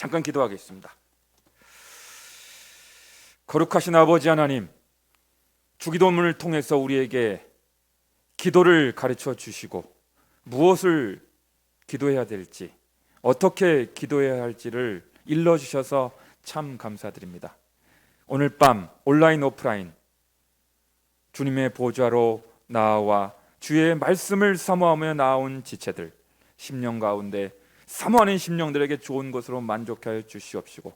잠깐 기도하겠습니다. 거룩하신 아버지 하나님, 주기도문을 통해서 우리에게 기도를 가르쳐 주시고 무엇을 기도해야 될지, 어떻게 기도해야 할지를 일러주셔서 참 감사드립니다. 오늘 밤 온라인 오프라인 주님의 보좌로 나와 주의 말씀을 사모하며 나온 지체들, 심령 가운데 사모하는 심령들에게 좋은 것으로 만족하여 주시옵시고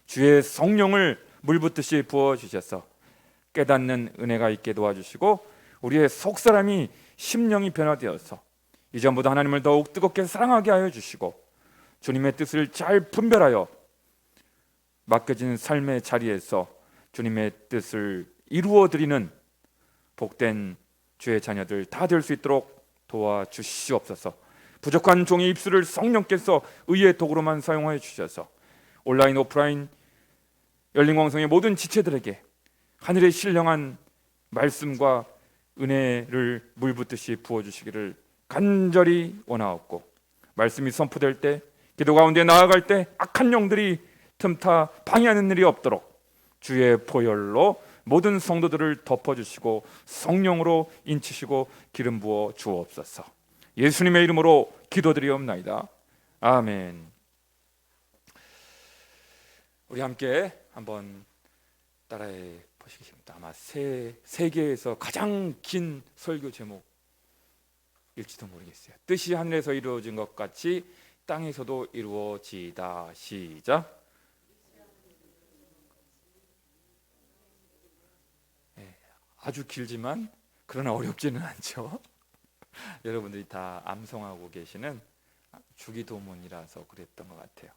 주의 성령을 물붓듯이 부어주셔서 깨닫는 은혜가 있게 도와주시고 우리의 속사람이 심령이 변화되어서 이전보다 하나님을 더욱 뜨겁게 사랑하게 하여 주시고 주님의 뜻을 잘 분별하여 맡겨진 삶의 자리에서 주님의 뜻을 이루어드리는 복된 주의 자녀들 다 될 수 있도록 도와주시옵소서. 부족한 종의 입술을 성령께서 의의 도구로만 사용하여 주셔서 온라인 오프라인 열린광성의 모든 지체들에게 하늘의 신령한 말씀과 은혜를 물붓듯이 부어주시기를 간절히 원하옵고, 말씀이 선포될 때, 기도 가운데 나아갈 때 악한 영들이 틈타 방해하는 일이 없도록 주의 보혈로 모든 성도들을 덮어주시고 성령으로 인치시고 기름 부어 주옵소서. 예수님의 이름으로 기도드리옵나이다. 아멘. 우리 함께 한번 따라해 보시겠습니다. 아마 세계에서 가장 긴 설교 제목일지도 모르겠어요. 뜻이 하늘에서 이루어진 것 같이 땅에서도 이루어지다. 시작. 아주 길지만 그러나 어렵지는 않죠. 여러분들이 다 암송하고 계시는 주기도문이라서 그랬던 것 같아요.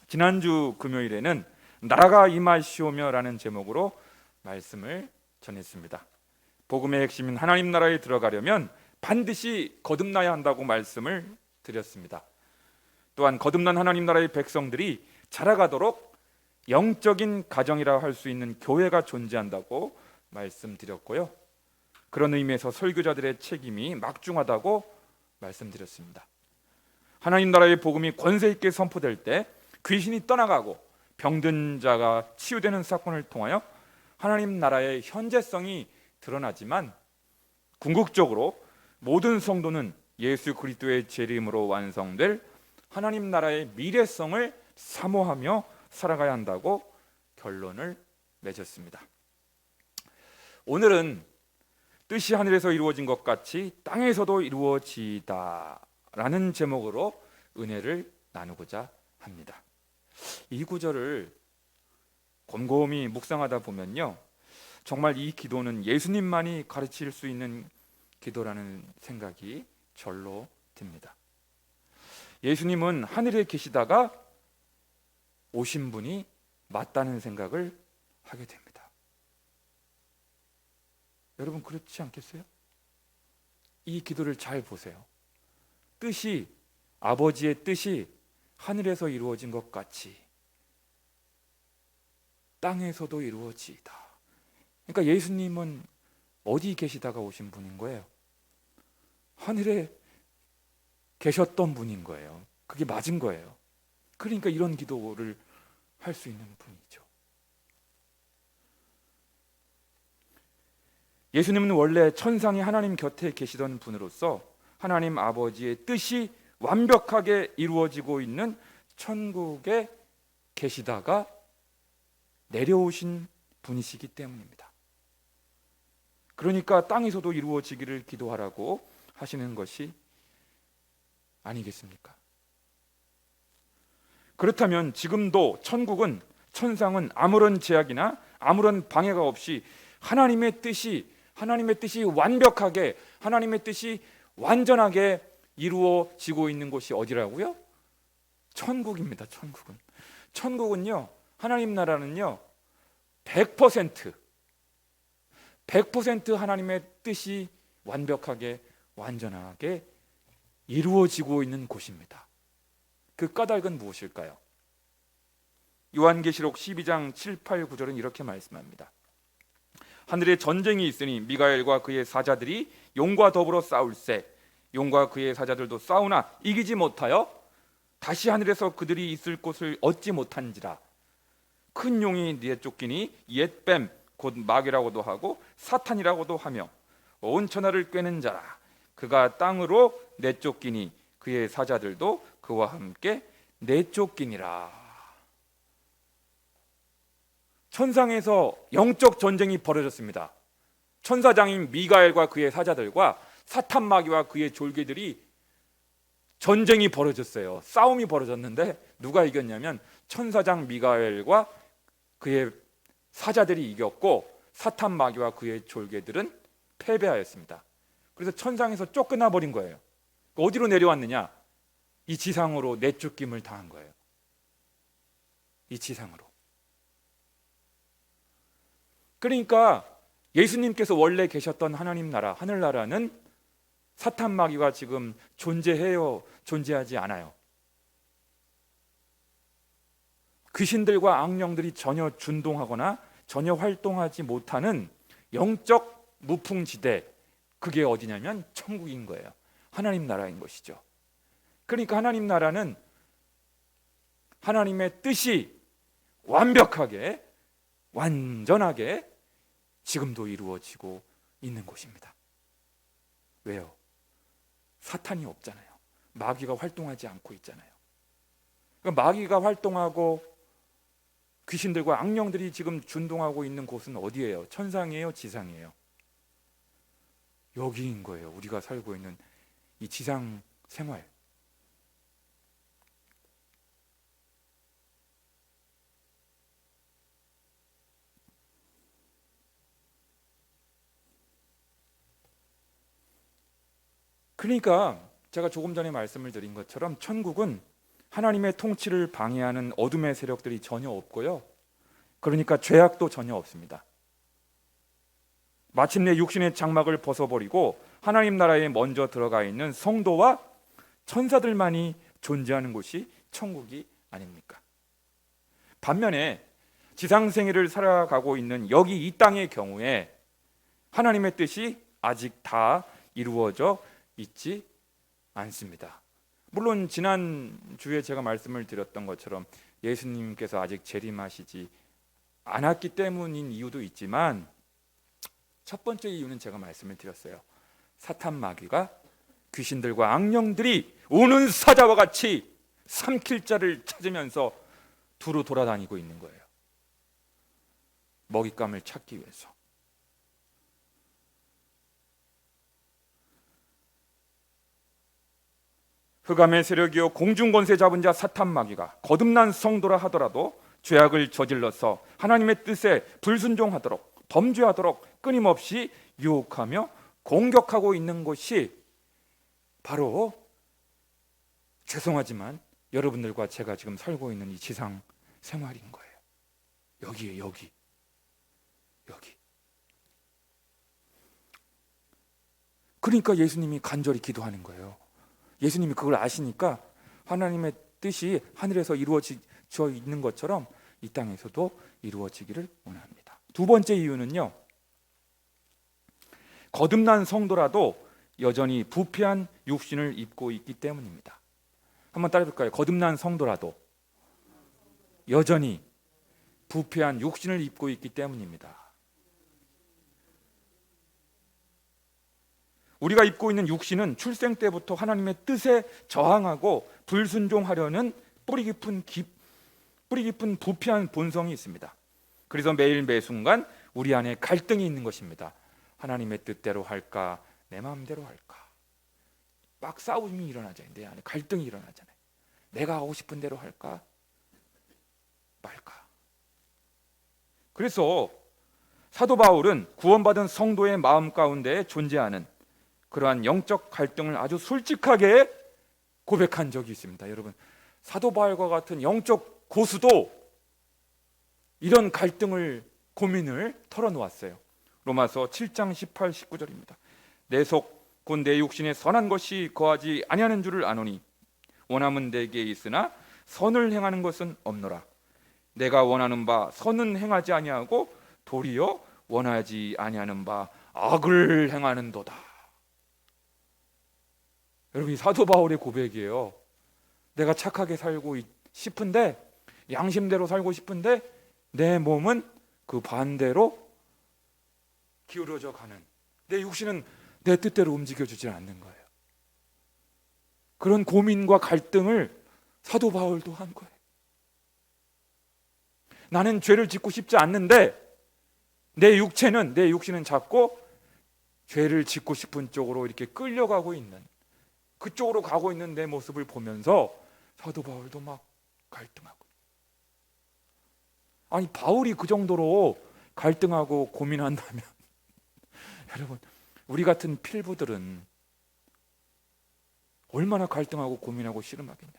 지난주 금요일에는 나라가 임하시오며 라는 제목으로 말씀을 전했습니다. 복음의 핵심인 하나님 나라에 들어가려면 반드시 거듭나야 한다고 말씀을 드렸습니다. 또한 거듭난 하나님 나라의 백성들이 자라가도록 영적인 가정이라 할 수 있는 교회가 존재한다고 말씀드렸고요. 그런 의미에서 설교자들의 책임이 막중하다고 말씀드렸습니다. 하나님 나라의 복음이 권세 있게 선포될 때 귀신이 떠나가고 병든 자가 치유되는 사건을 통하여 하나님 나라의 현재성이 드러나지만 궁극적으로 모든 성도는 예수 그리스도의 재림으로 완성될 하나님 나라의 미래성을 사모하며 살아가야 한다고 결론을 맺었습니다. 오늘은 뜻이 하늘에서 이루어진 것 같이 땅에서도 이루어지다 라는 제목으로 은혜를 나누고자 합니다. 이 구절을 곰곰이 묵상하다 보면요, 정말 이 기도는 예수님만이 가르칠 수 있는 기도라는 생각이 절로 듭니다. 예수님은 하늘에 계시다가 오신 분이 맞다는 생각을 하게 됩니다. 여러분 그렇지 않겠어요? 이 기도를 잘 보세요. 뜻이, 아버지의 뜻이 하늘에서 이루어진 것 같이 땅에서도 이루어지이다. 그러니까 예수님은 어디 계시다가 오신 분인 거예요? 하늘에 계셨던 분인 거예요. 그게 맞은 거예요. 그러니까 이런 기도를 할 수 있는 분이죠. 예수님은 원래 천상의 하나님 곁에 계시던 분으로서 하나님 아버지의 뜻이 완벽하게 이루어지고 있는 천국에 계시다가 내려오신 분이시기 때문입니다. 그러니까 땅에서도 이루어지기를 기도하라고 하시는 것이 아니겠습니까? 그렇다면 지금도 천국은, 천상은 아무런 제약이나 아무런 방해가 없이 하나님의 뜻이 완벽하게, 하나님의 뜻이 완전하게 이루어지고 있는 곳이 어디라고요? 천국입니다. 천국은요, 하나님 나라는요 100% 하나님의 뜻이 완벽하게, 완전하게 이루어지고 있는 곳입니다. 그 까닭은 무엇일까요? 요한계시록 12장 7, 8, 9절은 이렇게 말씀합니다. 하늘에 전쟁이 있으니 미가엘과 그의 사자들이 용과 더불어 싸울세. 용과 그의 사자들도 싸우나 이기지 못하여 다시 하늘에서 그들이 있을 곳을 얻지 못한지라. 큰 용이 내쫓기니 옛뱀 곧 마귀라고도 하고 사탄이라고도 하며 온 천하를 꿰는 자라. 그가 땅으로 내쫓기니 그의 사자들도 그와 함께 내쫓기니라. 천상에서 영적 전쟁이 벌어졌습니다. 천사장인 미가엘과 그의 사자들과 사탄 마귀와 그의 졸개들이 전쟁이 벌어졌어요. 싸움이 벌어졌는데 누가 이겼냐면 천사장 미가엘과 그의 사자들이 이겼고 사탄 마귀와 그의 졸개들은 패배하였습니다. 그래서 천상에서 쫓겨나 버린 거예요. 어디로 내려왔느냐? 이 지상으로 내쫓김을 당한 거예요. 이 지상으로. 그러니까 예수님께서 원래 계셨던 하나님 나라, 하늘나라는 사탄 마귀가 지금 존재해요? 존재하지 않아요? 귀신들과 악령들이 전혀 준동하거나 전혀 활동하지 못하는 영적 무풍지대, 그게 어디냐면 천국인 거예요. 하나님 나라인 것이죠. 그러니까 하나님 나라는 하나님의 뜻이 완벽하게, 완전하게 지금도 이루어지고 있는 곳입니다. 왜요? 사탄이 없잖아요. 마귀가 활동하지 않고 있잖아요. 그러니까 마귀가 활동하고 귀신들과 악령들이 지금 준동하고 있는 곳은 어디예요? 천상이에요? 지상이에요? 여기인 거예요. 우리가 살고 있는 이 지상 생활. 그러니까 제가 조금 전에 말씀을 드린 것처럼 천국은 하나님의 통치를 방해하는 어둠의 세력들이 전혀 없고요. 그러니까 죄악도 전혀 없습니다. 마침내 육신의 장막을 벗어버리고 하나님 나라에 먼저 들어가 있는 성도와 천사들만이 존재하는 곳이 천국이 아닙니까? 반면에 지상생애를 살아가고 있는 여기 이 땅의 경우에 하나님의 뜻이 아직 다 이루어져 있지 않습니다. 물론 지난 주에 제가 말씀을 드렸던 것처럼 예수님께서 아직 재림하시지 않았기 때문인 이유도 있지만, 첫 번째 이유는 제가 말씀을 드렸어요. 사탄 마귀가 귀신들과 악령들이 우는 사자와 같이 삼킬 자를 찾으면서 두루 돌아다니고 있는 거예요. 먹잇감을 찾기 위해서. 흑암의 세력이요 공중 권세 잡은 자 사탄 마귀가 거듭난 성도라 하더라도 죄악을 저질러서 하나님의 뜻에 불순종하도록, 범죄하도록 끊임없이 유혹하며 공격하고 있는 것이 바로, 죄송하지만 여러분들과 제가 지금 살고 있는 이 지상 생활인 거예요. 여기에 여기. 그러니까 예수님이 간절히 기도하는 거예요. 예수님이 그걸 아시니까 하나님의 뜻이 하늘에서 이루어져 있는 것처럼 이 땅에서도 이루어지기를 원합니다. 두 번째 이유는요, 거듭난 성도라도 여전히 부패한 육신을 입고 있기 때문입니다. 한번 따라해볼까요? 거듭난 성도라도 여전히 부패한 육신을 입고 있기 때문입니다. 우리가 입고 있는 육신은 출생 때부터 하나님의 뜻에 저항하고 불순종하려는 뿌리 깊은 부패한 본성이 있습니다. 그래서 매일 매순간 우리 안에 갈등이 있는 것입니다. 하나님의 뜻대로 할까, 내 마음대로 할까. 막 싸움이 일어나잖아요. 내 안에 갈등이 일어나잖아요. 내가 하고 싶은 대로 할까 말까. 그래서 사도 바울은 구원받은 성도의 마음 가운데 존재하는 그러한 영적 갈등을 아주 솔직하게 고백한 적이 있습니다. 여러분, 사도 바울과 같은 영적 고수도 이런 갈등을, 고민을 털어놓았어요. 로마서 7장 18, 19절입니다. 내 속 곧 내 육신에 선한 것이 거하지 아니하는 줄을 아노니 원함은 내게 있으나 선을 행하는 것은 없노라. 내가 원하는 바 선은 행하지 아니하고 도리어 원하지 아니하는 바 악을 행하는도다. 여러분, 이 사도 바울의 고백이에요. 내가 착하게 살고 싶은데, 양심대로 살고 싶은데 내 몸은 그 반대로 기울어져 가는, 내 육신은 내 뜻대로 움직여주지 않는 거예요. 그런 고민과 갈등을 사도 바울도 한 거예요. 나는 죄를 짓고 싶지 않는데 내 육신은 자꾸 죄를 짓고 싶은 쪽으로 이렇게 끌려가고 있는, 그쪽으로 가고 있는 내 모습을 보면서 사도 바울도 막 갈등하고. 아니, 바울이 그 정도로 갈등하고 고민한다면 여러분, 우리 같은 필부들은 얼마나 갈등하고 고민하고 씨름하겠냐.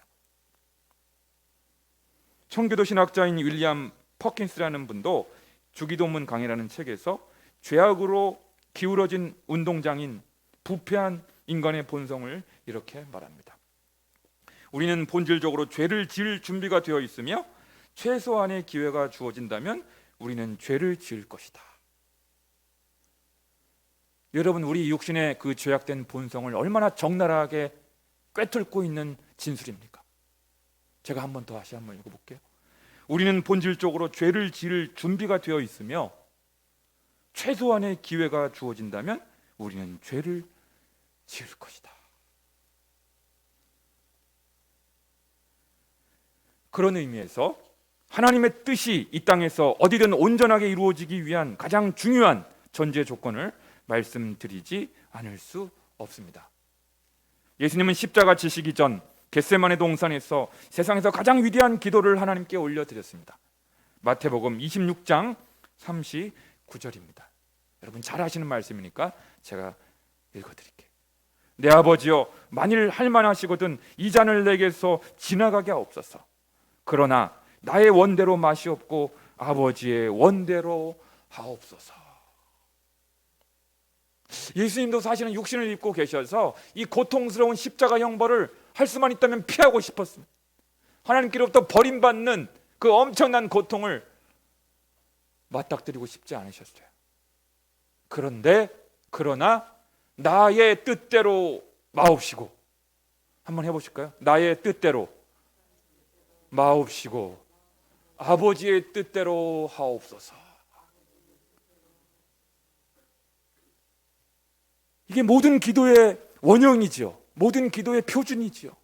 청교도 신학자인 윌리엄 퍼킨스라는 분도 주기도문 강해라는 책에서 죄악으로 기울어진 운동장인 부패한 인간의 본성을 이렇게 말합니다. 우리는 본질적으로 죄를 지을 준비가 되어 있으며 최소한의 기회가 주어진다면 우리는 죄를 지을 것이다. 여러분, 우리 육신의 그 죄악된 본성을 얼마나 적나라하게 꿰뚫고 있는 진술입니까? 제가 한 번 더 다시 한번 읽어볼게요. 우리는 본질적으로 죄를 지을 준비가 되어 있으며 최소한의 기회가 주어진다면 우리는 죄를 지을 것이다. 그런 의미에서 하나님의 뜻이 이 땅에서 어디든 온전하게 이루어지기 위한 가장 중요한 전제 조건을 말씀드리지 않을 수 없습니다. 예수님은 십자가 지시기 전 겟세마네 동산에서 세상에서 가장 위대한 기도를 하나님께 올려드렸습니다. 마태복음 26장 39절입니다. 여러분 잘 아시는 말씀이니까 제가 읽어드릴게요. 내 아버지여, 만일 할만하시거든 이 잔을 내게서 지나가게 하옵소서. 그러나 나의 원대로 마시옵고 아버지의 원대로 하옵소서. 예수님도 사실은 육신을 입고 계셔서 이 고통스러운 십자가 형벌을 할 수만 있다면 피하고 싶었습니다. 하나님께로부터 버림받는 그 엄청난 고통을 맞닥뜨리고 싶지 않으셨어요. 그러나 나의 뜻대로 마옵시고, 한번 해보실까요? 나의 뜻대로 마옵시고 아버지의 뜻대로 하옵소서. 이게 모든 기도의 원형이지요. 모든 기도의 표준이지요.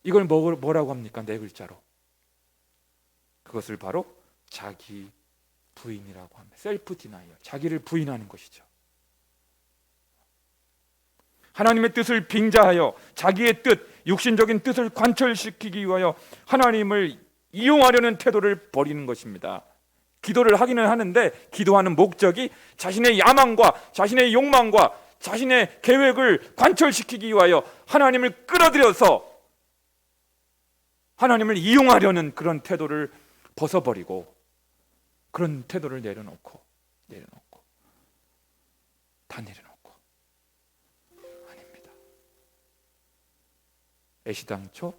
이걸 뭐라고 합니까? 네 글자로. 그것을 바로 자기 부인이라고 합니다. 셀프 디나이어. 자기를 부인하는 것이죠. 하나님의 뜻을 빙자하여 자기의 뜻, 육신적인 뜻을 관철시키기 위하여 하나님을 이용하려는 태도를 버리는 것입니다. 기도를 하기는 하는데 기도하는 목적이 자신의 야망과 자신의 욕망과 자신의 계획을 관철시키기 위하여 하나님을 끌어들여서 하나님을 이용하려는 그런 태도를 벗어버리고, 그런 태도를 내려놓고 다 내려놓고, 아닙니다. 애시당초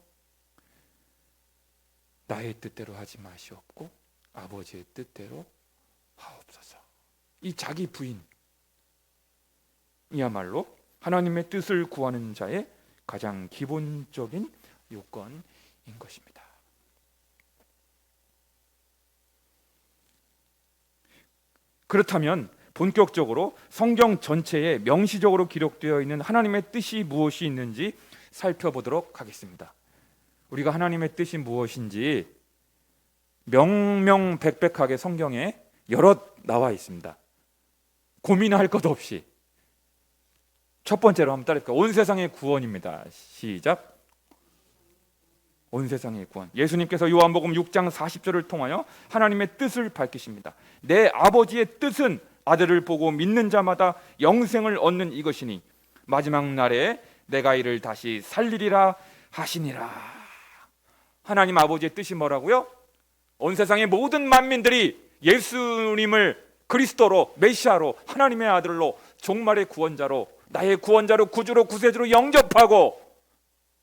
나의 뜻대로 하지 마시옵고 아버지의 뜻대로 하옵소서. 이 자기 부인이야말로 하나님의 뜻을 구하는 자의 가장 기본적인 요건인 것입니다. 그렇다면 본격적으로 성경 전체에 명시적으로 기록되어 있는 하나님의 뜻이 무엇이 있는지 살펴보도록 하겠습니다. 우리가 하나님의 뜻이 무엇인지 명명백백하게 성경에 여럿 나와 있습니다. 고민할 것 없이. 첫 번째로 한번 따라할까요? 온 세상의 구원입니다. 시작. 온 세상의 구원. 예수님께서 요한복음 6장 40절을 통하여 하나님의 뜻을 밝히십니다. 내 아버지의 뜻은 아들을 보고 믿는 자마다 영생을 얻는 이것이니 마지막 날에 내가 이를 다시 살리리라 하시니라. 하나님 아버지의 뜻이 뭐라고요? 온 세상의 모든 만민들이 예수님을 그리스도로, 메시아로, 하나님의 아들로, 종말의 구원자로, 나의 구원자로, 구주로, 구세주로 영접하고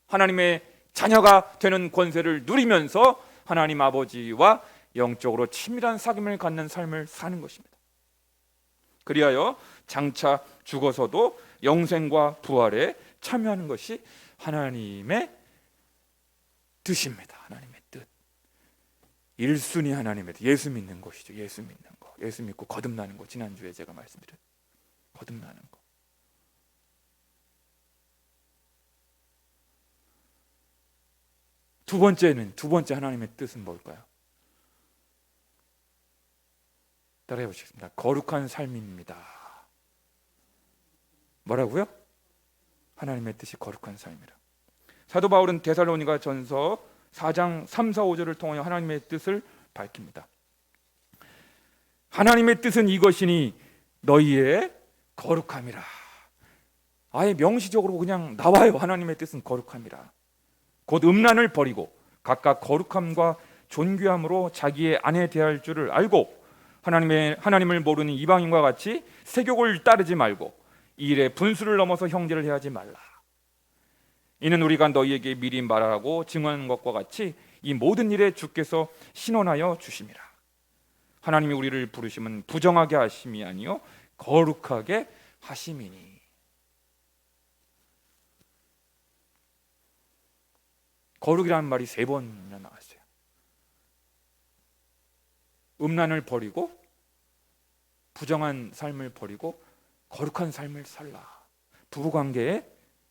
하나님의 자녀가 되는 권세를 누리면서 하나님 아버지와 영적으로 친밀한 사귐을 갖는 삶을 사는 것입니다. 그리하여 장차 죽어서도 영생과 부활에 참여하는 것이 하나님의 뜻입니다. 하나님의 뜻. 1순위 하나님의 뜻. 예수 믿는 것이죠. 예수 믿는 거. 예수 믿고 거듭나는 거. 지난주에 제가 말씀드린 거듭나는 거. 두 번째 하나님의 뜻은 뭘까요? 따라해 보시겠습니다. 거룩한 삶입니다. 뭐라고요? 하나님의 뜻이 거룩한 삶이라. 사도 바울은 데살로니가 전서 4장 3, 4, 5절을 통하여 하나님의 뜻을 밝힙니다. 하나님의 뜻은 이것이니 너희의 거룩함이라. 아예 명시적으로 그냥 나와요. 하나님의 뜻은 거룩함이라. 곧 음란을 버리고 각각 거룩함과 존귀함으로 자기의 아내 대할 줄을 알고 하나님을 모르는 이방인과 같이 세욕을 따르지 말고 이 일에 분수를 넘어서 형제를 해하지 말라. 이는 우리가 너희에게 미리 말하고 증언한 것과 같이 이 모든 일에 주께서 신원하여 주심이라. 하나님이 우리를 부르심은 부정하게 하심이 아니요 거룩하게 하심이니. 거룩이라는 말이 3번이나 나왔어요. 음란을 버리고 부정한 삶을 버리고 거룩한 삶을 살라. 부부관계에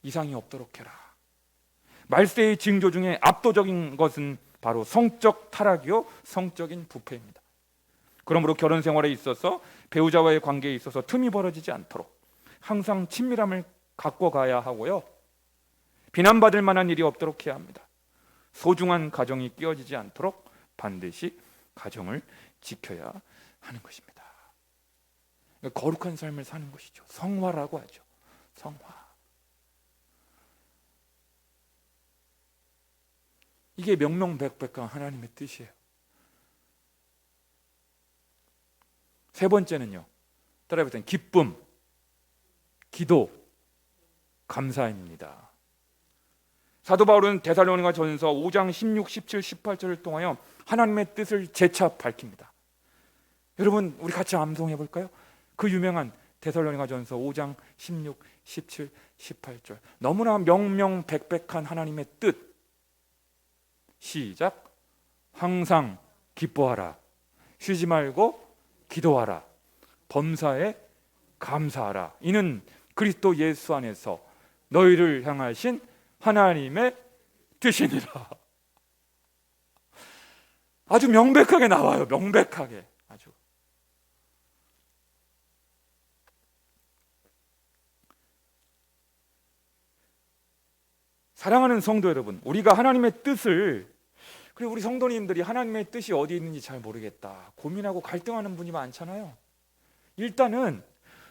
이상이 없도록 해라. 말세의 징조 중에 압도적인 것은 바로 성적 타락이요 성적인 부패입니다. 그러므로 결혼 생활에 있어서 배우자와의 관계에 있어서 틈이 벌어지지 않도록 항상 친밀함을 갖고 가야 하고요, 비난받을 만한 일이 없도록 해야 합니다. 소중한 가정이 깨어지지 않도록 반드시 가정을 지켜야 하는 것입니다. 거룩한 삶을 사는 것이죠. 성화라고 하죠. 성화. 이게 명명백백한 하나님의 뜻이에요. 3번째는요, 따라해보세요. 기쁨, 기도, 감사입니다. 사도 바울은 데살로니가 전서 5장 16, 17, 18절을 통하여 하나님의 뜻을 재차 밝힙니다. 여러분 우리 같이 암송해 볼까요? 그 유명한 데살로니가 전서 5장 16, 17, 18절. 너무나 명명백백한 하나님의 뜻. 시작. 항상 기뻐하라. 쉬지 말고 기도하라. 범사에 감사하라. 이는 그리스도 예수 안에서 너희를 향하신 하나님의 뜻이니라. 아주 명백하게 나와요. 명백하게. 아주. 사랑하는 성도 여러분, 우리가 하나님의 뜻을, 그리고 우리 성도님들이 하나님의 뜻이 어디 있는지 잘 모르겠다 고민하고 갈등하는 분이 많잖아요. 일단은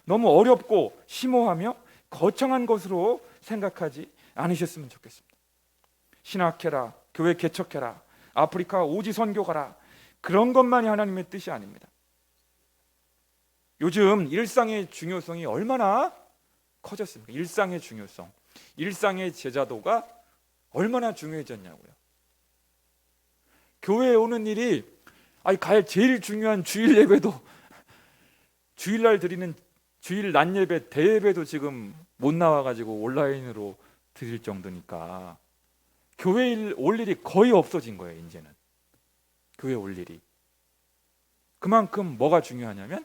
너무 어렵고 심오하며 거창한 것으로 생각하지 않으셨으면 좋겠습니다. 신학해라, 교회 개척해라, 아프리카 오지 선교 가라, 그런 것만이 하나님의 뜻이 아닙니다. 요즘 일상의 중요성이 얼마나 커졌습니까? 일상의 중요성, 일상의 제자도가 얼마나 중요해졌냐고요. 교회에 오는 일이 제일 중요한 주일 예배도, 주일날 드리는 주일 낮 예배, 대예배도 지금 못 나와가지고 온라인으로 드릴 정도니까 교회에 올 일이 거의 없어진 거예요. 이제는 교회에 올 일이. 그만큼 뭐가 중요하냐면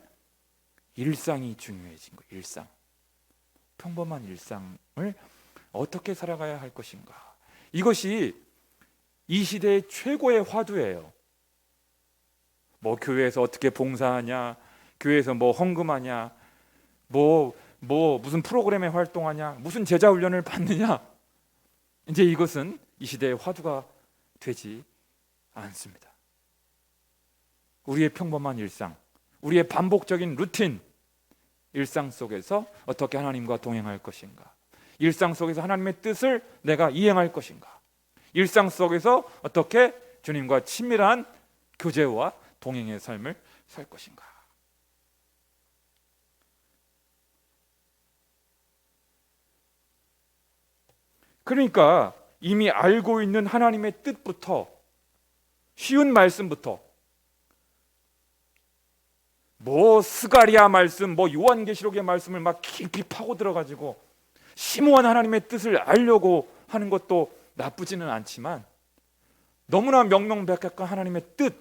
일상이 중요해진 거예요. 일상. 평범한 일상을 어떻게 살아가야 할 것인가. 이것이 이 시대의 최고의 화두예요. 뭐 교회에서 어떻게 봉사하냐, 교회에서 뭐 헌금하냐, 무슨 프로그램에 활동하냐, 무슨 제자 훈련을 받느냐. 이제 이것은 이 시대의 화두가 되지 않습니다. 우리의 평범한 일상, 우리의 반복적인 루틴, 일상 속에서 어떻게 하나님과 동행할 것인가, 일상 속에서 하나님의 뜻을 내가 이행할 것인가, 일상 속에서 어떻게 주님과 친밀한 교제와 동행의 삶을 살 것인가. 그러니까 이미 알고 있는 하나님의 뜻부터, 쉬운 말씀부터, 스가랴 말씀, 요한계시록의 말씀을 막 깊이 파고 들어가지고 심오한 하나님의 뜻을 알려고 하는 것도 나쁘지는 않지만 너무나 명명백백한 하나님의 뜻,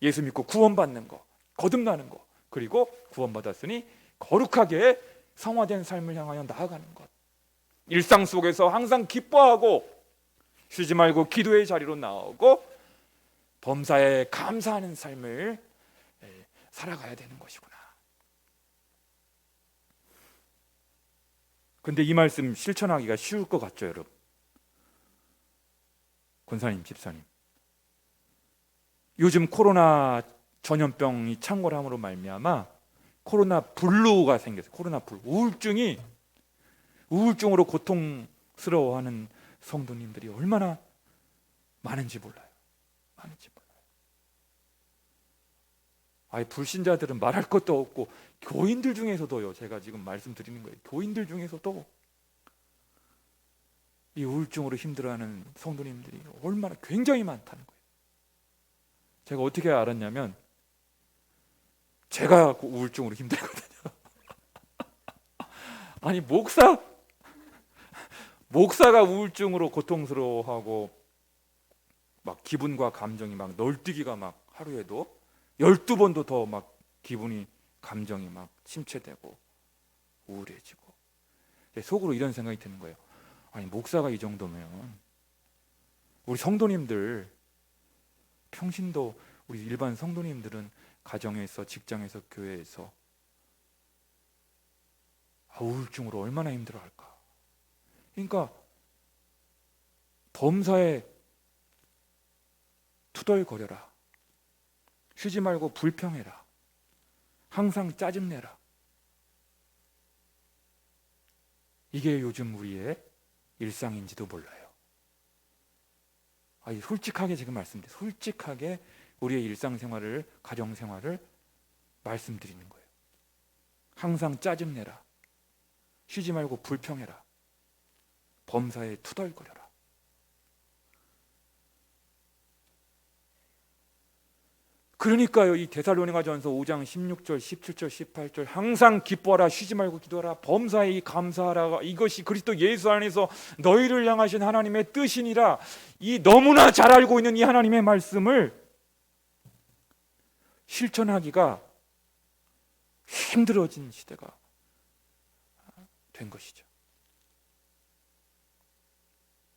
예수 믿고 구원받는 거, 거듭나는 거, 그리고 구원받았으니 거룩하게 성화된 삶을 향하여 나아가는 것, 일상 속에서 항상 기뻐하고 쉬지 말고 기도의 자리로 나오고 범사에 감사하는 삶을 살아가야 되는 것이구나. 근데 이 말씀 실천하기가 쉬울 것 같죠, 여러분? 권사님, 집사님, 요즘 코로나 전염병이 창궐함으로 말미암아 코로나 블루가 생겼어요. 코로나 블루, 우울증으로 고통스러워하는 성도님들이 얼마나 많은지 몰라요. 불신자들은 말할 것도 없고 교인들 중에서도요, 제가 지금 말씀드리는 거예요. 교인들 중에서도 이 우울증으로 힘들어하는 성도님들이 얼마나 굉장히 많다는 거예요. 제가 어떻게 알았냐면 제가 그 우울증으로 힘들거든요. 아니 목사가 우울증으로 고통스러워하고 막 기분과 감정이 막 널뛰기가 막 하루에도 12번도 더 막 기분이 감정이 막 침체되고 우울해지고 속으로 이런 생각이 드는 거예요. 아니 목사가 이 정도면 우리 성도님들 평신도 우리 일반 성도님들은 가정에서 직장에서 교회에서 우울증으로 얼마나 힘들어할까. 그러니까 범사에 투덜거려라, 쉬지 말고 불평해라, 항상 짜증내라. 이게 요즘 우리의 일상인지도 몰라요. 솔직하게 지금 말씀드려요. 솔직하게 우리의 일상생활을, 가정생활을 말씀드리는 거예요. 항상 짜증내라, 쉬지 말고 불평해라, 범사에 투덜거려라. 그러니까요, 이 데살로니가전서 5장 16절, 17절, 18절 항상 기뻐하라, 쉬지 말고 기도하라, 범사에 이 감사하라, 이것이 그리스도 예수 안에서 너희를 향하신 하나님의 뜻이니라. 이 너무나 잘 알고 있는 이 하나님의 말씀을 실천하기가 힘들어진 시대가 된 것이죠.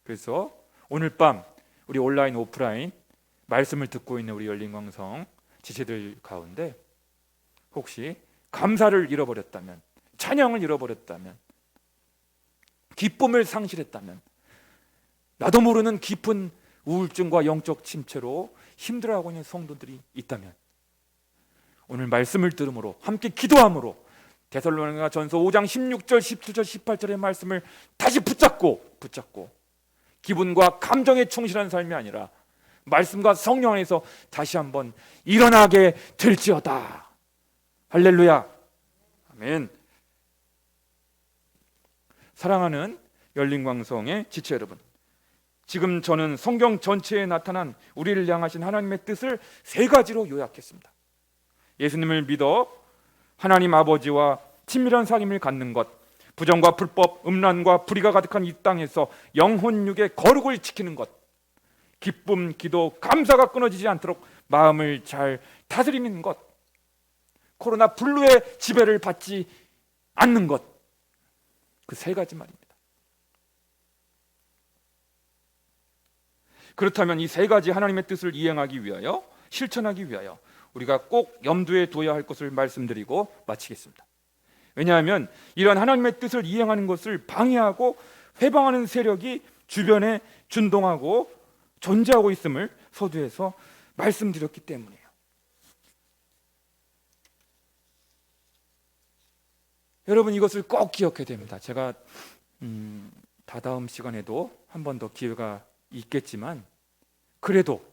그래서 오늘 밤 우리 온라인 오프라인 말씀을 듣고 있는 우리 열린광성 지체들 가운데 혹시 감사를 잃어버렸다면, 찬양을 잃어버렸다면, 기쁨을 상실했다면, 나도 모르는 깊은 우울증과 영적 침체로 힘들어하고 있는 성도들이 있다면 오늘 말씀을 들음으로 함께 기도함으로 데살로니가전서 5장 16절, 17절, 18절의 말씀을 다시 붙잡고 기분과 감정에 충실한 삶이 아니라 말씀과 성령 안에서 다시 한번 일어나게 될지어다. 할렐루야. 아멘. 사랑하는 열린광성의 지체 여러분, 지금 저는 성경 전체에 나타난 우리를 향하신 하나님의 뜻을 세 가지로 요약했습니다. 예수님을 믿어 하나님 아버지와 친밀한 사귐을 갖는 것, 부정과 불법, 음란과 불의가 가득한 이 땅에서 영혼 육의 거룩을 지키는 것, 기쁨, 기도, 감사가 끊어지지 않도록 마음을 잘 다스리는 것, 코로나 블루의 지배를 받지 않는 것, 그 세 가지 말입니다. 그렇다면 이 세 가지 하나님의 뜻을 이행하기 위하여, 실천하기 위하여 우리가 꼭 염두에 둬야 할 것을 말씀드리고 마치겠습니다. 왜냐하면 이러한 하나님의 뜻을 이행하는 것을 방해하고 회방하는 세력이 주변에 준동하고 존재하고 있음을 서두에서 말씀드렸기 때문이에요. 여러분 이것을 꼭 기억해야 됩니다. 제가 다다음 시간에도 한 번 더 기회가 있겠지만 그래도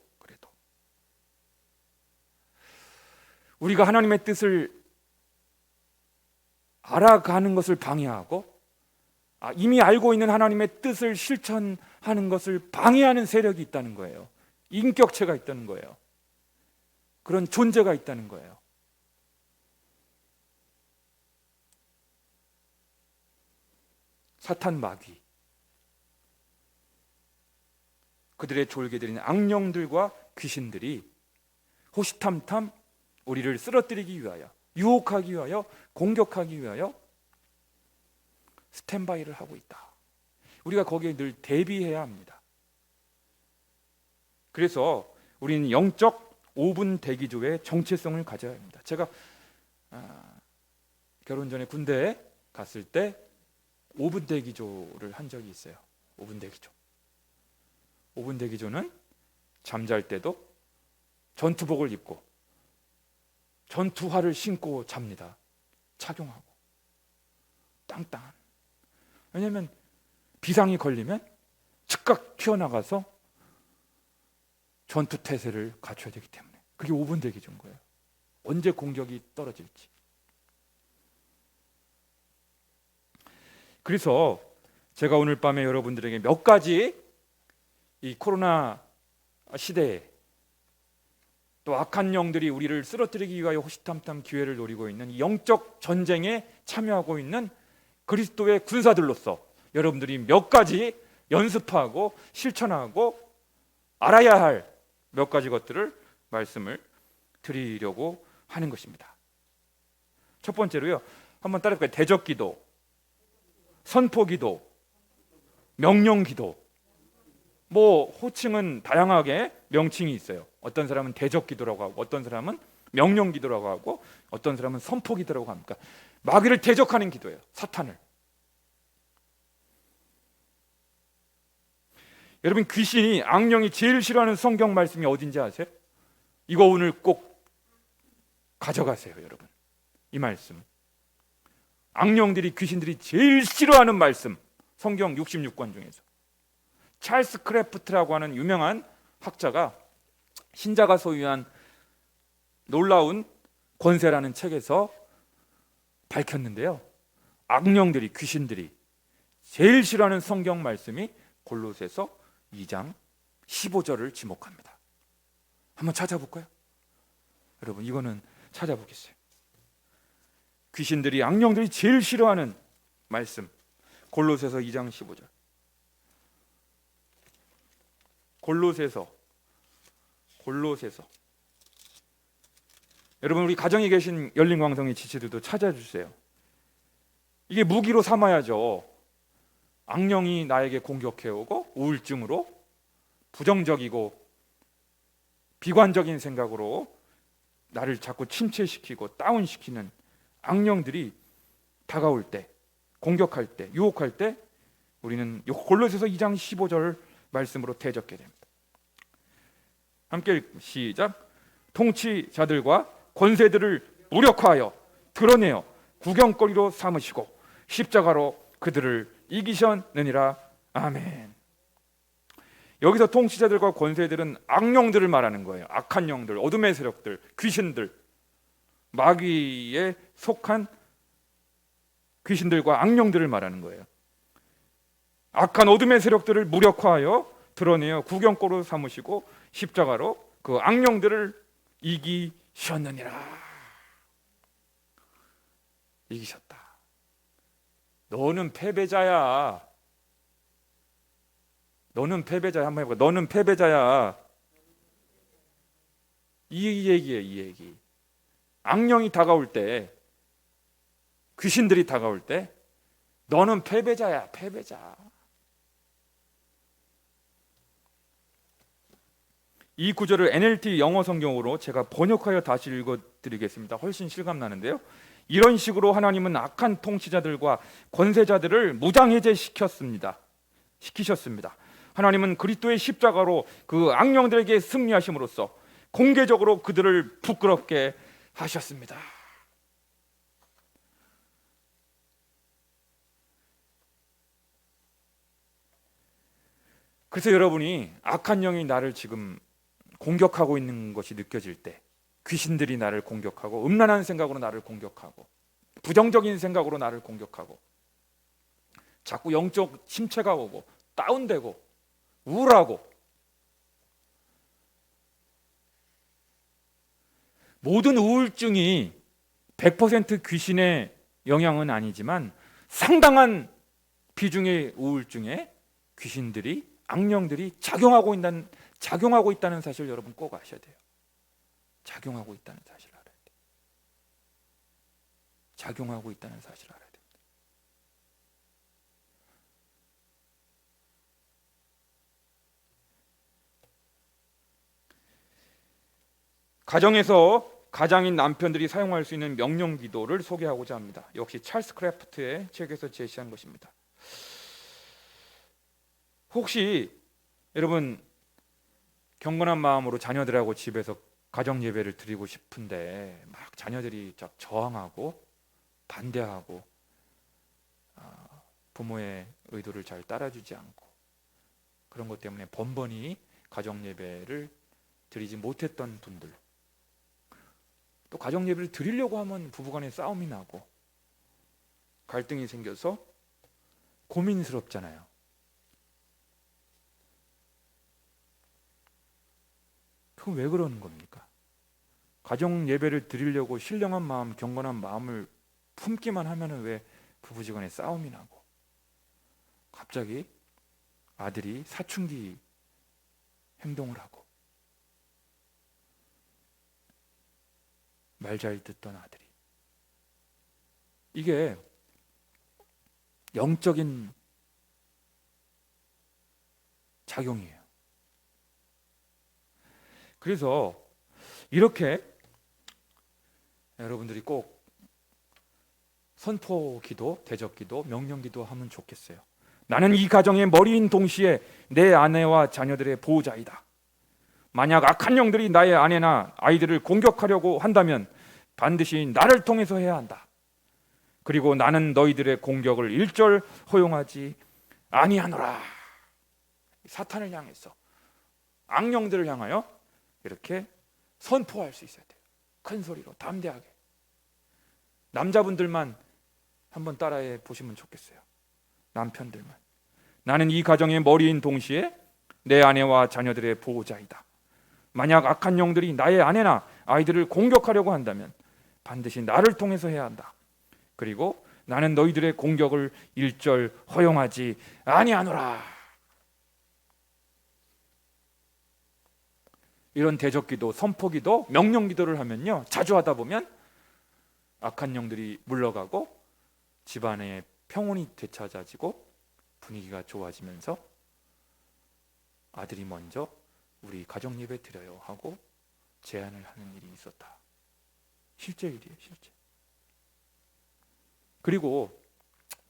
우리가 하나님의 뜻을 알아가는 것을 방해하고 이미 알고 있는 하나님의 뜻을 실천하는 것을 방해하는 세력이 있다는 거예요. 인격체가 있다는 거예요. 그런 존재가 있다는 거예요. 사탄 마귀, 그들의 졸개들인 악령들과 귀신들이 호시탐탐 우리를 쓰러뜨리기 위하여, 유혹하기 위하여, 공격하기 위하여 스탠바이를 하고 있다. 우리가 거기에 늘 대비해야 합니다. 그래서 우리는 영적 5분 대기조의 정체성을 가져야 합니다. 제가 결혼 전에 군대에 갔을 때 5분 대기조를 한 적이 있어요. 5분 대기조. 5분 대기조는 잠잘 때도 전투복을 입고 전투화를 신고 잡니다. 착용하고 땅땅한. 왜냐하면 비상이 걸리면 즉각 튀어나가서 전투 태세를 갖춰야 되기 때문에. 그게 5분 대기조인 거예요. 언제 공격이 떨어질지. 그래서 제가 오늘 밤에 여러분들에게 몇 가지 이 코로나 시대에 또 악한 영들이 우리를 쓰러뜨리기 위하여 호시탐탐 기회를 노리고 있는 이 영적 전쟁에 참여하고 있는 그리스도의 군사들로서 여러분들이 몇 가지 연습하고 실천하고 알아야 할 몇 가지 것들을 말씀을 드리려고 하는 것입니다. 첫 번째로요, 한번 따라해볼까요? 대적기도, 선포기도, 명령기도. 뭐 호칭은 다양하게 명칭이 있어요. 어떤 사람은 대적기도라고 하고, 어떤 사람은 명령기도라고 하고, 어떤 사람은 선포기도라고 합니까? 마귀를 대적하는 기도예요. 사탄을. 여러분, 귀신이, 악령이 제일 싫어하는 성경 말씀이 어딘지 아세요? 이거 오늘 꼭 가져가세요, 여러분. 이 말씀. 악령들이, 귀신들이 제일 싫어하는 말씀, 성경 66권 중에서 찰스 크래프트라고 하는 유명한 학자가, 신자가 소유한 놀라운 권세라는 책에서 밝혔는데요, 악령들이, 귀신들이 제일 싫어하는 성경 말씀이 골로새서 2장 15절을 지목합니다. 한번 찾아볼까요? 여러분, 이거는 찾아보겠어요. 귀신들이, 악령들이 제일 싫어하는 말씀, 골로새서 2장 15절. 골로새서. 여러분, 우리 가정에 계신 열린광성의 지체들도 찾아주세요. 이게 무기로 삼아야죠. 악령이 나에게 공격해오고 우울증으로, 부정적이고 비관적인 생각으로 나를 자꾸 침체시키고 다운시키는 악령들이 다가올 때, 공격할 때, 유혹할 때 우리는 골로새서 2장 15절 말씀으로 대적해야 됩니다. 함께 시작. 통치자들과 권세들을 무력화하여 드러내어 구경거리로 삼으시고 십자가로 그들을 이기셨느니라. 아멘. 여기서 통치자들과 권세들은 악령들을 말하는 거예요. 악한 영들, 어둠의 세력들, 귀신들, 마귀에 속한 귀신들과 악령들을 말하는 거예요. 악한 어둠의 세력들을 무력화하여 드러내어 구경거리로 삼으시고 십자가로 그 악령들을 이기셨느니라. 이기셨다. 너는 패배자야. 너는 패배자야. 한번 해볼까? 너는 패배자야. 이 얘기예요. 이 얘기. 악령이 다가올 때, 귀신들이 다가올 때 너는 패배자야. 패배자. 이 구절을 NLT 영어 성경으로 제가 번역하여 다시 읽어드리겠습니다. 훨씬 실감나는데요, 이런 식으로 하나님은 악한 통치자들과 권세자들을 무장해제시키셨습니다. 하나님은 그리스도의 십자가로 그 악령들에게 승리하심으로써 공개적으로 그들을 부끄럽게 하셨습니다. 그래서 여러분이 악한 영이 나를 지금 공격하고 있는 것이 느껴질 때, 귀신들이 나를 공격하고 음란한 생각으로 나를 공격하고 부정적인 생각으로 나를 공격하고 자꾸 영적 침체가 오고 다운되고 우울하고, 모든 우울증이 100% 귀신의 영향은 아니지만 상당한 비중의 우울증에 귀신들이, 악령들이 작용하고 있다는 사실 여러분 꼭 아셔야 돼요. 작용하고 있다는 사실 알아야 돼요. 작용하고 있다는 사실 알아야 돼요. 가정에서 가장인 남편들이 사용할 수 있는 명령 기도를 소개하고자 합니다. 역시 찰스 크래프트의 책에서 제시한 것입니다. 혹시 여러분 경건한 마음으로 자녀들하고 집에서 가정 예배를 드리고 싶은데 막 자녀들이 저항하고 반대하고 부모의 의도를 잘 따라주지 않고 그런 것 때문에 번번이 가정 예배를 드리지 못했던 분들, 또 가정 예배를 드리려고 하면 부부간에 싸움이 나고 갈등이 생겨서 고민스럽잖아요. 그건 왜 그러는 겁니까? 가정 예배를 드리려고 신령한 마음, 경건한 마음을 품기만 하면은 왜 부부지간에 싸움이 나고 갑자기 아들이 사춘기 행동을 하고 말 잘 듣던 아들이, 이게 영적인 작용이에요. 그래서 이렇게 여러분들이 꼭 선포 기도, 대적 기도, 명령 기도 하면 좋겠어요. 나는 이 가정의 머리인 동시에 내 아내와 자녀들의 보호자이다. 만약 악한 영들이 나의 아내나 아이들을 공격하려고 한다면 반드시 나를 통해서 해야 한다. 그리고 나는 너희들의 공격을 일절 허용하지 아니하노라. 사탄을 향해서, 악령들을 향하여 이렇게 선포할 수 있어야 돼요. 큰 소리로 담대하게. 남자분들만 한번 따라해 보시면 좋겠어요. 남편들만. 나는 이 가정의 머리인 동시에 내 아내와 자녀들의 보호자이다. 만약 악한 영들이 나의 아내나 아이들을 공격하려고 한다면 반드시 나를 통해서 해야 한다. 그리고 나는 너희들의 공격을 일절 허용하지 아니하노라. 이런 대적기도, 선포기도, 명령기도를 하면요, 자주 하다 보면 악한 영들이 물러가고 집안의 평온이 되찾아지고 분위기가 좋아지면서 아들이 먼저 우리 가정 예배 드려요 하고 제안을 하는 일이 있었다. 실제 일이에요, 실제. 그리고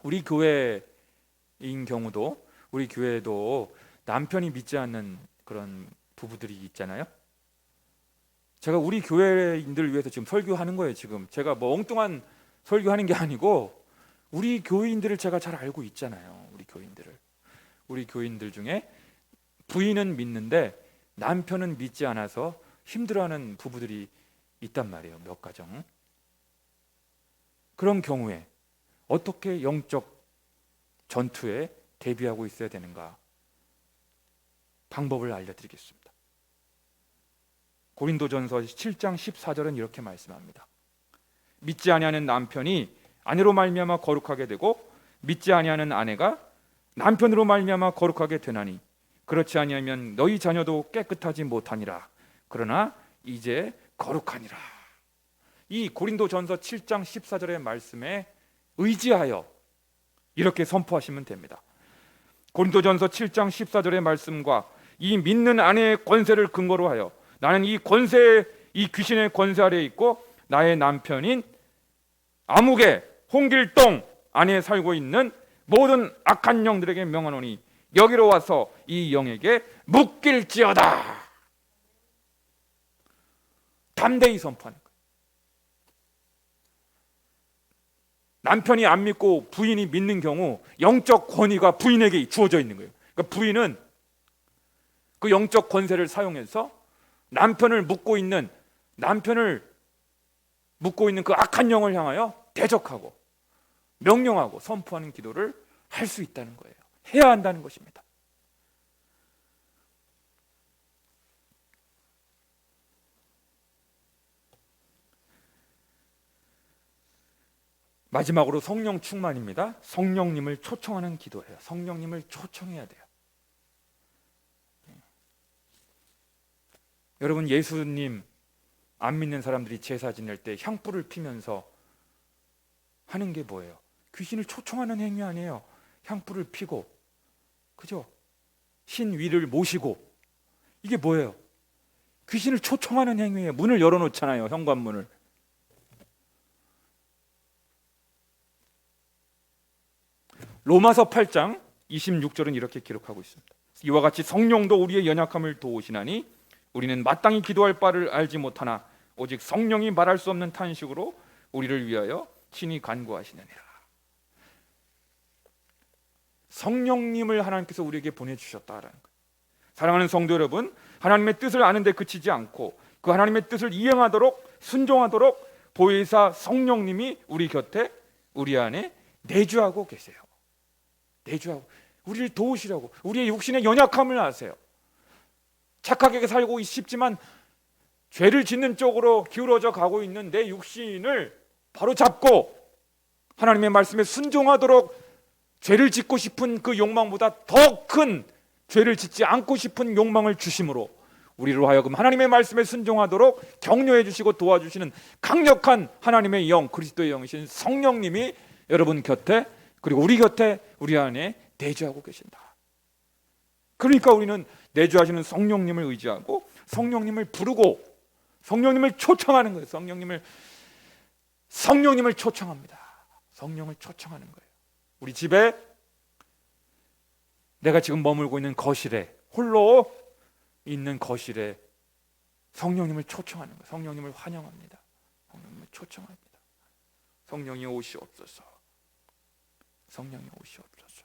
우리 교회인 경우도, 우리 교회도 남편이 믿지 않는 그런 부부들이 있잖아요. 제가 우리 교회인들을 위해서 지금 설교하는 거예요. 지금 제가 뭐 엉뚱한 설교하는 게 아니고 우리 교인들을 제가 잘 알고 있잖아요. 우리 교인들 중에 부인은 믿는데 남편은 믿지 않아서 힘들어하는 부부들이 있단 말이에요. 몇 가정. 그런 경우에 어떻게 영적 전투에 대비하고 있어야 되는가, 방법을 알려드리겠습니다. 고린도전서 7장 14절은 이렇게 말씀합니다. 믿지 아니하는 남편이 아내로 말미암아 거룩하게 되고 믿지 아니하는 아내가 남편으로 말미암아 거룩하게 되나니 그렇지 아니하면 너희 자녀도 깨끗하지 못하니라. 그러나 이제 거룩하니라. 이 고린도전서 7장 14절의 말씀에 의지하여 이렇게 선포하시면 됩니다. 고린도전서 7장 14절의 말씀과 이 믿는 아내의 권세를 근거로 하여 나는 이 귀신의 권세 아래에 있고 나의 남편인 아무개, 홍길동 안에 살고 있는 모든 악한 영들에게 명하노니 여기로 와서 이 영에게 묶일지어다. 담대히 선포하는 거예요. 남편이 안 믿고 부인이 믿는 경우 영적 권위가 부인에게 주어져 있는 거예요. 그러니까 부인은 그 영적 권세를 사용해서 남편을 묶고 있는 그 악한 영을 향하여 대적하고 명령하고 선포하는 기도를 할 수 있다는 거예요. 해야 한다는 것입니다. 마지막으로 성령 충만입니다. 성령님을 초청하는 기도예요. 성령님을 초청해야 돼요. 여러분, 예수님 안 믿는 사람들이 제사 지낼 때 향불을 피면서 하는 게 뭐예요? 귀신을 초청하는 행위 아니에요. 향불을 피고, 그죠? 신 위를 모시고, 이게 뭐예요? 귀신을 초청하는 행위예요. 문을 열어놓잖아요, 현관문을. 로마서 8장 26절은 이렇게 기록하고 있습니다. 이와 같이 성령도 우리의 연약함을 도우시나니 우리는 마땅히 기도할 바를 알지 못하나 오직 성령이 말할 수 없는 탄식으로 우리를 위하여 친히 간구하시느니라. 성령님을 하나님께서 우리에게 보내주셨다라는 거예요. 사랑하는 성도 여러분, 하나님의 뜻을 아는 데 그치지 않고 그 하나님의 뜻을 이행하도록 순종하도록 보혜사 성령님이 우리 곁에, 우리 안에 내주하고 계세요. 내주하고 우리를 도우시려고, 우리의 육신의 연약함을 아세요. 착하게 살고 싶지만 죄를 짓는 쪽으로 기울어져 가고 있는 내 육신을 바로 잡고 하나님의 말씀에 순종하도록, 죄를 짓고 싶은 그 욕망보다 더 큰 죄를 짓지 않고 싶은 욕망을 주심으로 우리로 하여금 하나님의 말씀에 순종하도록 격려해 주시고 도와주시는 강력한 하나님의 영, 그리스도의 영이신 성령님이 여러분 곁에, 그리고 우리 곁에, 우리 안에 내주하고 계신다. 그러니까 우리는 내주하시는 성령님을 의지하고 성령님을 부르고 성령님을 초청하는 거예요. 성령님을 초청합니다. 성령을 초청하는 거예요. 우리 집에, 내가 지금 머물고 있는 거실에, 홀로 있는 거실에 성령님을 초청하는 거예요. 성령님을 환영합니다. 성령님을 초청합니다. 성령이 오시옵소서. 성령이 오시옵소서.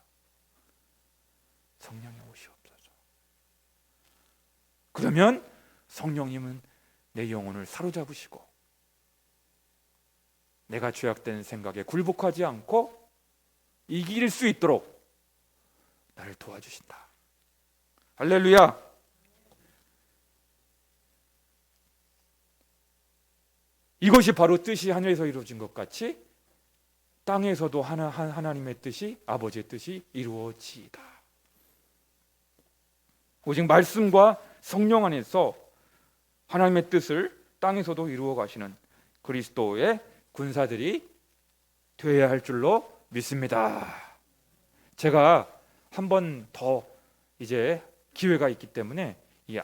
성령이 오시옵소서. 그러면 성령님은 내 영혼을 사로잡으시고 내가 죄악된 생각에 굴복하지 않고 이길 수 있도록 나를 도와주신다. 할렐루야. 이것이 바로 뜻이 하늘에서 이루어진 것 같이 땅에서도 하나님의 뜻이, 아버지의 뜻이 이루어지이다. 오직 말씀과 성령 안에서 하나님의 뜻을 땅에서도 이루어 가시는 그리스도의 군사들이 되어야 할 줄로 믿습니다. 제가 한 번 더 이제 기회가 있기 때문에 이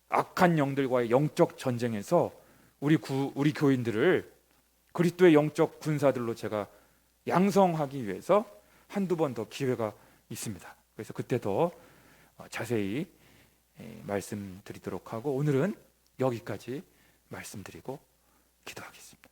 악한 영들과의 영적 전쟁에서 우리 교인들을 그리스도의 영적 군사들로 제가 양성하기 위해서 한두 번 더 기회가 있습니다. 그래서 그때 더 자세히 말씀드리도록 하고, 오늘은 여기까지 말씀드리고 기도하겠습니다.